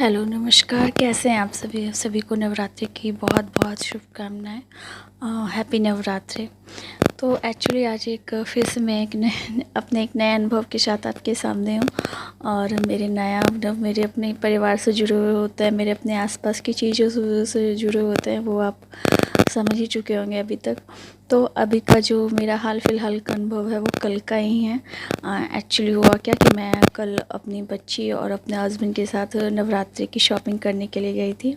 Hello नमस्कार, कैसे हैं आप सभी को नवरात्रि की बहुत बहुत शुभकामनाएं। हैप्पी नवरात्रि। तो एक्चुअली आज फिर से मैं अपने एक नए अनुभव के साथ आपके सामने हूँ। और मेरे नया अनुभव मेरे अपने परिवार से जुड़े हुए होते हैं, मेरे अपने आसपास की चीज़ों से जुड़े होते हैं, वो आप समझ ही चुके होंगे अभी तक। तो अभी का जो मेरा हाल फिलहाल का अनुभव है वो कल का ही है। एक्चुअली हुआ क्या कि मैं कल अपनी बच्ची और अपने हस्बैंड के साथ नवरात्रि की शॉपिंग करने के लिए गई थी।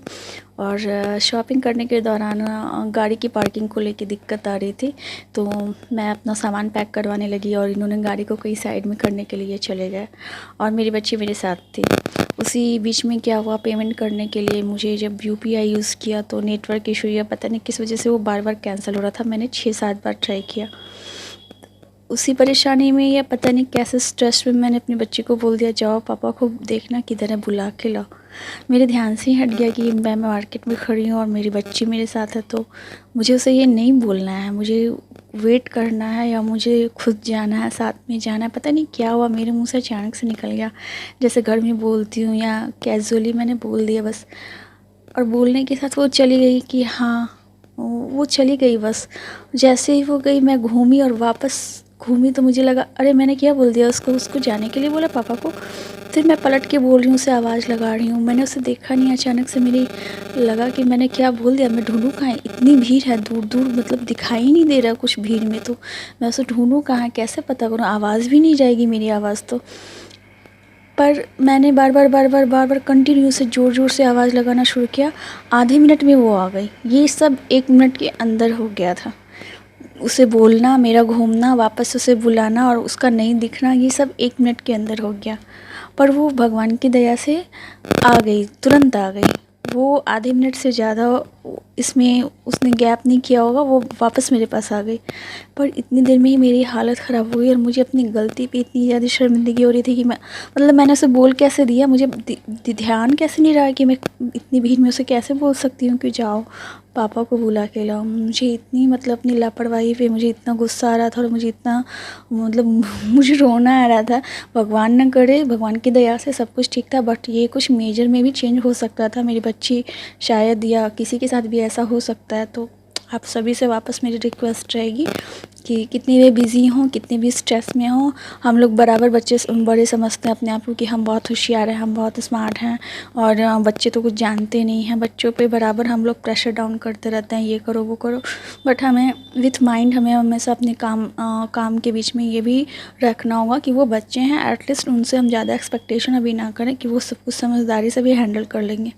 और शॉपिंग करने के दौरान गाड़ी की पार्किंग को लेके दिक्कत आ रही थी। तो मैं अपना सामान पैक करवाने लगी और इन्होंने गाड़ी को कहीं साइड में करने के लिए चले गए और मेरी बच्ची मेरे साथ थी। उसी बीच में क्या हुआ, पेमेंट करने के लिए मुझे जब यूपीआई यूज़ किया तो नेटवर्क इशू या पता नहीं किस वजह से वो बार बार कैंसिल हो रहा था। मैंने 6-7 बार ट्राई किया। उसी परेशानी में या पता नहीं कैसे स्ट्रेस में मैंने अपनी बच्ची को बोल दिया, जाओ पापा को देखना किधर है, बुला के लाओ। मेरे ध्यान से ही हट गया कि मैं मार्केट में खड़ी हूँ और मेरी बच्ची मेरे साथ है। तो मुझे उसे ये नहीं बोलना है, मुझे वेट करना है या मुझे खुद जाना है, साथ में जाना है। पता नहीं क्या हुआ, मेरे मुंह से अचानक से निकल गया। जैसे घर में बोलती हूँ या कैजुअली मैंने बोल दिया बस। और बोलने के साथ वो चली गई कि हाँ, वो चली गई बस। जैसे ही वो गई मैं घूमी और वापस घूमी तो मुझे लगा अरे मैंने क्या बोल दिया उसको जाने के लिए बोला पापा को। फिर मैं पलट के बोल रही हूँ, उसे आवाज़ लगा रही हूँ, मैंने उसे देखा नहीं। अचानक से मेरी लगा कि मैंने क्या बोल दिया। मैं ढूंढूं कहाँ है, इतनी भीड़ है दूर दूर, मतलब दिखाई नहीं दे रहा कुछ भीड़ में। तो मैं उसे ढूंढूं कहाँ, कैसे पता करूँ, आवाज़ भी नहीं जाएगी मेरी आवाज़ तो। पर मैंने बार बार कंटिन्यू से ज़ोर ज़ोर से आवाज़ लगाना शुरू किया। आधे मिनट में वो आ गई। ये सब 1 मिनट के अंदर हो गया था। उसे बोलना, मेरा घूमना, वापस उसे बुलाना और उसका नहीं दिखना, ये सब 1 मिनट के अंदर हो गया। पर वो भगवान की दया से आ गई, तुरंत आ गई। वो आधे मिनट से ज़्यादा इसमें उसने गैप नहीं किया होगा, वो वापस मेरे पास आ गई। पर इतनी देर में ही मेरी हालत ख़राब हो गई और मुझे अपनी गलती पे इतनी ज़्यादा शर्मिंदगी हो रही थी कि मैंने उसे बोल कैसे दिया, मुझे ध्यान कैसे नहीं रहा कि मैं इतनी भीड़ में उसे कैसे बोल सकती हूँ कि जाओ पापा को बुला के लाओ। मुझे इतनी अपनी लापरवाही पे मुझे इतना गुस्सा आ रहा था और मुझे इतना मुझे रोना आ रहा था। भगवान न करे, भगवान की दया से सब कुछ ठीक था, बट ये कुछ मेजर में भी चेंज हो सकता था। मेरी बच्ची शायद या किसी के साथ भी ऐसा हो सकता है। तो आप सभी से वापस मेरी रिक्वेस्ट रहेगी कि कितनी भी बिज़ी हों, कितनी भी स्ट्रेस में हों, हम लोग बराबर बड़े समझते हैं अपने आप को कि हम बहुत होशियार हैं, हम बहुत स्मार्ट हैं। और बच्चे तो कुछ जानते नहीं हैं। बच्चों पे बराबर हम लोग प्रेशर डाउन करते रहते हैं, ये करो वो करो। बट हमें विथ माइंड हमें हमेशा अपने काम के बीच में ये भी रखना होगा कि वो बच्चे हैं। एटलीस्ट उनसे हम ज़्यादा एक्सपेक्टेशन अभी ना करें कि वो सब कुछ समझदारी से भी हैंडल कर लेंगे।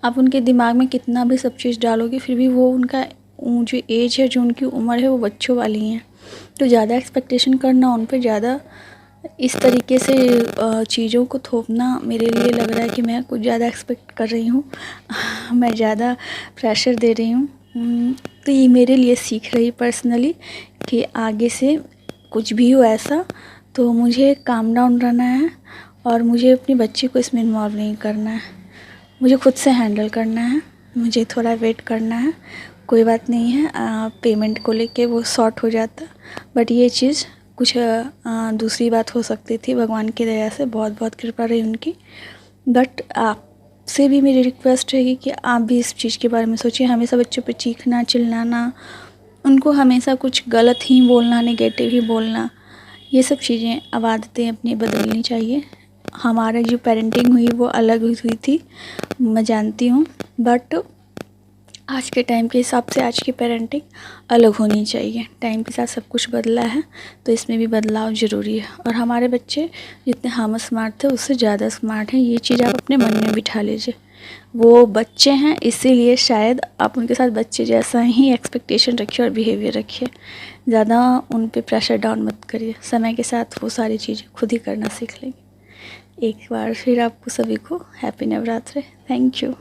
आप उनके दिमाग में कितना भी सब चीज़ डालोगे फिर भी वो उनका जो एज है, जो उनकी उम्र है, वो बच्चों वाली है। तो ज़्यादा एक्सपेक्टेशन करना, उन पर ज़्यादा इस तरीके से चीज़ों को थोपना मेरे लिए लग रहा है कि मैं कुछ ज़्यादा एक्सपेक्ट कर रही हूँ। मैं ज़्यादा प्रेशर दे रही हूँ। तो ये मेरे लिए सीख रही पर्सनली कि आगे से कुछ भी हो ऐसा तो मुझे काम डाउन रहना है और मुझे अपनी बच्ची को इसमें इन्वॉल्व नहीं करना है। मुझे खुद से हैंडल करना है, मुझे थोड़ा वेट करना है। कोई बात नहीं है, पेमेंट को लेके वो सॉर्ट हो जाता। बट ये चीज़ कुछ दूसरी बात हो सकती थी। भगवान की दया से बहुत बहुत कृपा रही उनकी। बट आपसे भी मेरी रिक्वेस्ट रहेगी कि आप भी इस चीज़ के बारे में सोचिए। हमेशा बच्चों पे चीखना, चिल्लाना, उनको हमेशा कुछ गलत ही बोलना, नेगेटिव ही बोलना, ये सब चीज़ें अब आदतें अपनी बदलनी चाहिए। हमारी जो पेरेंटिंग हुई वो अलग हुई थी, मैं जानती हूँ। बट आज के टाइम के हिसाब से आज की पेरेंटिंग अलग होनी चाहिए। टाइम के साथ सब कुछ बदला है तो इसमें भी बदलाव ज़रूरी है। और हमारे बच्चे जितने हम स्मार्ट थे उससे ज़्यादा स्मार्ट हैं, ये चीज़ आप अपने मन में बिठा लीजिए। वो बच्चे हैं इसीलिए शायद आप उनके साथ बच्चे जैसा ही एक्सपेक्टेशन रखिए और बिहेवियर रखिए। ज़्यादा उन पे प्रेशर डाउन मत करिए। समय के साथ वो सारी चीज़ें खुद ही करना सीख लेंगे। एक बार फिर आपको सभी को हैप्पी नवरात्रि। Thank you.